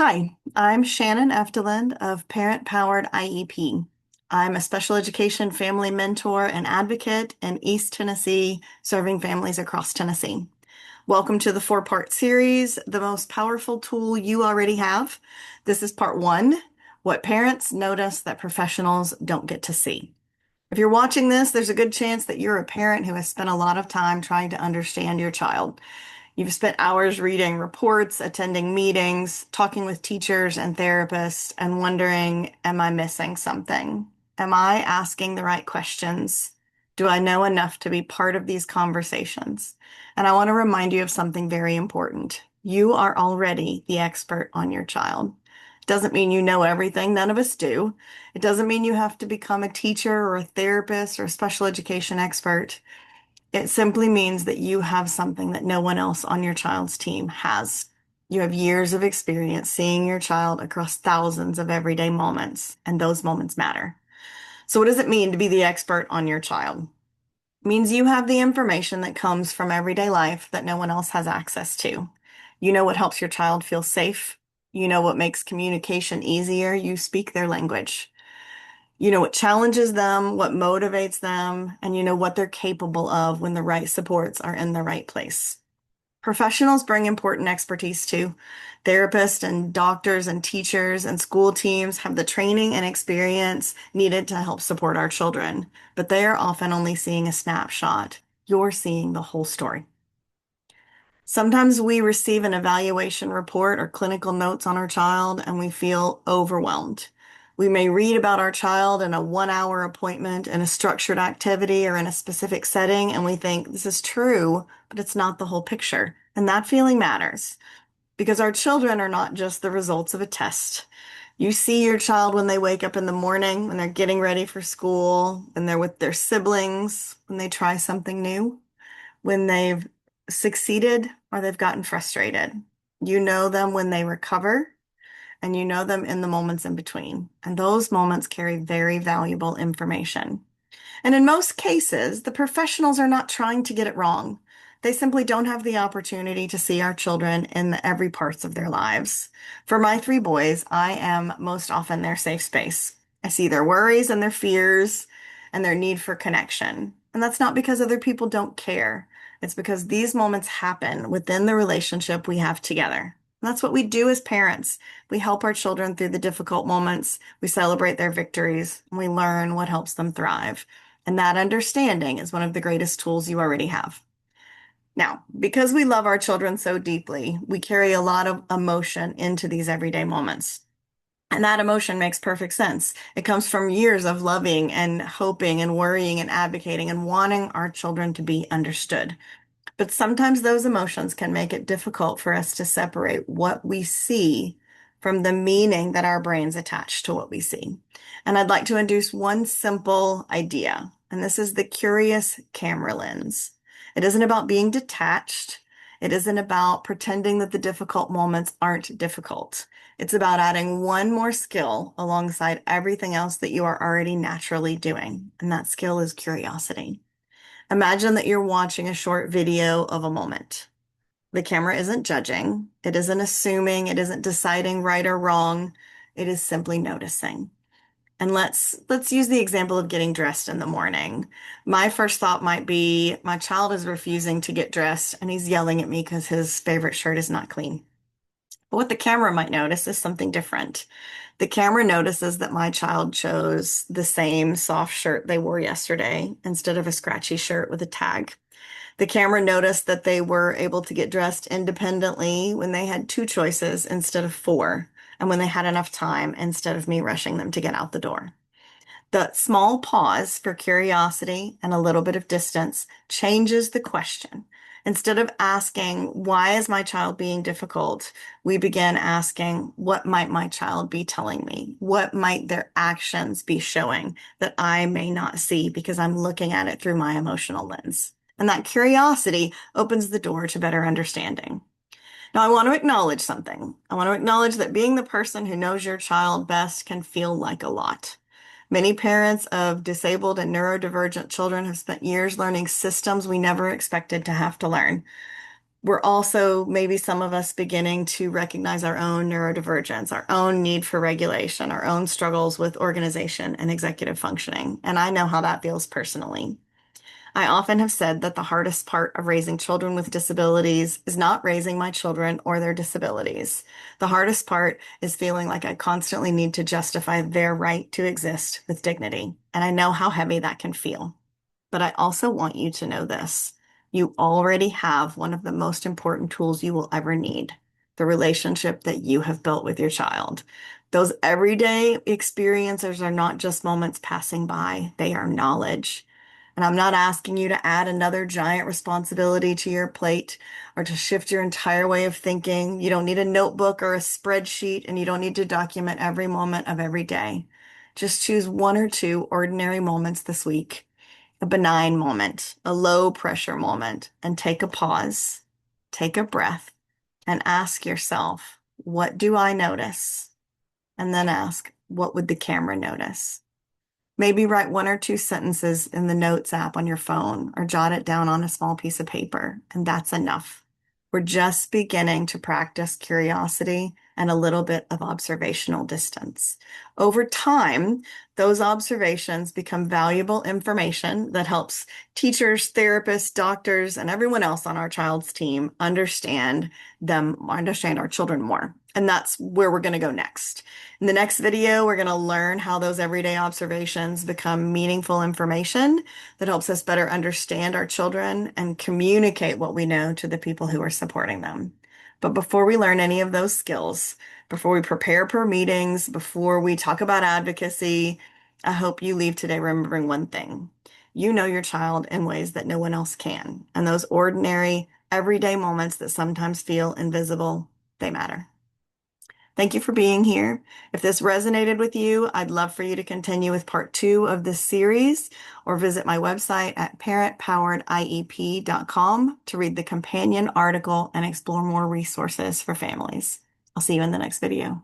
Hi, I'm Shannon Efteland of Parent Powered IEP. I'm a special education family mentor and advocate in East Tennessee, serving families across Tennessee. Welcome to the four-part series, The Most Powerful Tool You Already Have. This is part one, What Parents Notice That Professionals Don't Get to See. If you're watching this, there's a good chance that you're a parent who has spent a lot of time trying to understand your child. You've spent hours reading reports, attending meetings, talking with teachers and therapists, and wondering, am I missing something? Am I asking the right questions? Do I know enough to be part of these conversations? And I want to remind you of something very important. You are already the expert on your child. It doesn't mean you know everything. None of us do. It doesn't mean you have to become a teacher or a therapist or a special education expert. It simply means that you have something that no one else on your child's team has. You have years of experience seeing your child across thousands of everyday moments, and those moments matter. So, what does it mean to be the expert on your child? It means you have the information that comes from everyday life that no one else has access to. You know what helps your child feel safe. You know what makes communication easier. You speak their language. You know what challenges them, what motivates them, and you know what they're capable of when the right supports are in the right place. Professionals bring important expertise too. Therapists and doctors and teachers and school teams have the training and experience needed to help support our children, but they are often only seeing a snapshot. You're seeing the whole story. Sometimes we receive an evaluation report or clinical notes on our child and we feel overwhelmed. We may read about our child in a 1 hour appointment in a structured activity or in a specific setting, and we think this is true, but it's not the whole picture. And that feeling matters because our children are not just the results of a test. You see your child when they wake up in the morning, when they're getting ready for school, when they're with their siblings, when they try something new, when they've succeeded or they've gotten frustrated. You know them when they recover, and you know them in the moments in between. And those moments carry very valuable information. And in most cases, the professionals are not trying to get it wrong. They simply don't have the opportunity to see our children in every parts of their lives. For my three boys, I am most often their safe space. I see their worries and their fears and their need for connection. And that's not because other people don't care. It's because these moments happen within the relationship we have together. And that's what we do as parents. We help our children through the difficult moments. We celebrate their victories, and we learn what helps them thrive. And that understanding is one of the greatest tools you already have. Now, because we love our children so deeply, we carry a lot of emotion into these everyday moments. And that emotion makes perfect sense. It comes from years of loving and hoping and worrying and advocating and wanting our children to be understood. But sometimes those emotions can make it difficult for us to separate what we see from the meaning that our brains attach to what we see. And I'd like to introduce one simple idea, and this is the curious camera lens. It isn't about being detached. It isn't about pretending that the difficult moments aren't difficult. It's about adding one more skill alongside everything else that you are already naturally doing, and that skill is curiosity. Imagine that you're watching a short video of a moment. The camera isn't judging, it isn't assuming, it isn't deciding right or wrong. It is simply noticing. And let's use the example of getting dressed in the morning. My first thought might be my child is refusing to get dressed and he's yelling at me because his favorite shirt is not clean. But what the camera might notice is something different. The camera notices that my child chose the same soft shirt they wore yesterday instead of a scratchy shirt with a tag. The camera noticed that they were able to get dressed independently when they had two choices instead of four, and when they had enough time instead of me rushing them to get out the door. The small pause for curiosity and a little bit of distance changes the question. Instead of asking, why is my child being difficult? We begin asking, what might my child be telling me? What might their actions be showing that I may not see because I'm looking at it through my emotional lens? And that curiosity opens the door to better understanding. Now, I want to acknowledge something. I want to acknowledge that being the person who knows your child best can feel like a lot. Many parents of disabled and neurodivergent children have spent years learning systems we never expected to have to learn. We're also, maybe some of us, beginning to recognize our own neurodivergence, our own need for regulation, our own struggles with organization and executive functioning. And I know how that feels personally. I often have said that the hardest part of raising children with disabilities is not raising my children or their disabilities. The hardest part is feeling like I constantly need to justify their right to exist with dignity. And I know how heavy that can feel. But I also want you to know this. You already have one of the most important tools you will ever need, the relationship that you have built with your child. Those everyday experiences are not just moments passing by, they are knowledge. And I'm not asking you to add another giant responsibility to your plate or to shift your entire way of thinking. You don't need a notebook or a spreadsheet, and you don't need to document every moment of every day. Just choose one or two ordinary moments this week, a benign moment, a low pressure moment, and take a pause, take a breath, and ask yourself, what do I notice? And then ask, what would the camera notice? Maybe write one or two sentences in the Notes app on your phone or jot it down on a small piece of paper, and that's enough. We're just beginning to practice curiosity and a little bit of observational distance. Over time, those observations become valuable information that helps teachers, therapists, doctors, and everyone else on our child's team understand our children more. And that's where we're going to go next. In the next video, we're going to learn how those everyday observations become meaningful information that helps us better understand our children and communicate what we know to the people who are supporting them. But before we learn any of those skills, before we prepare per meetings, before we talk about advocacy, I hope you leave today remembering one thing. You know your child in ways that no one else can. And those ordinary, everyday moments that sometimes feel invisible, they matter. Thank you for being here. If this resonated with you, I'd love for you to continue with part 2 of this series or visit my website at parentpowered.iep.com to read the companion article and explore more resources for families. I'll see you in the next video.